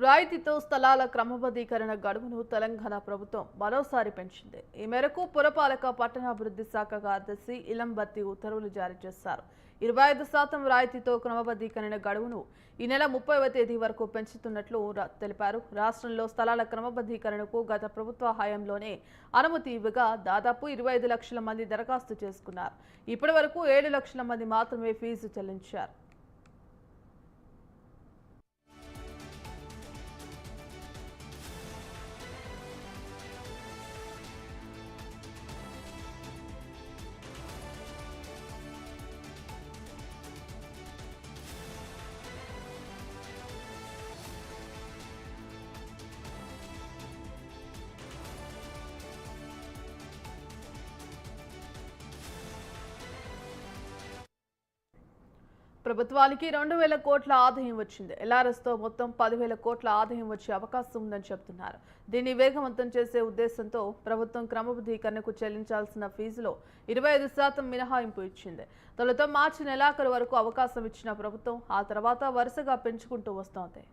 రాయితీతో స్థలాల క్రమబద్ధీకరణ గడువును తెలంగాణ ప్రభుత్వం మరోసారి పెంచింది. ఈ మేరకు పురపాలక పట్టణాభివృద్ధి శాఖ కార్యదర్శి ఇలంబత్తి ఉత్తర్వులు జారీ చేశారు. 25% రాయితీతో క్రమబద్ధీకరణ గడువును ఈ నెల 30వ తేదీ వరకు పెంచుతున్నట్లు తెలిపారు. రాష్ట్రంలో స్థలాల క్రమబద్ధీకరణకు గత ప్రభుత్వ హయాంలోనే అనుమతి ఇవ్వగా దాదాపు 25 లక్షల మంది దరఖాస్తు చేసుకున్నారు. ఇప్పటి వరకు 7 లక్షల మంది మాత్రమే ఫీజు చెల్లించారు. ప్రభుత్వానికి 2,000 కోట్ల ఆదాయం వచ్చింది. ఎల్ఆర్ఎస్తో మొత్తం 10,000 కోట్ల ఆదాయం వచ్చే అవకాశం ఉందని చెబుతున్నారు. దీన్ని వేగవంతం చేసే ఉద్దేశంతో ప్రభుత్వం క్రమబద్ధీకరణకు చెల్లించాల్సిన ఫీజులో 25% మినహాయింపు ఇచ్చింది. తొలుత మార్చి నెలాఖరు వరకు అవకాశం ఇచ్చిన ప్రభుత్వం ఆ తర్వాత వరుసగా పెంచుకుంటూ వస్తోంది.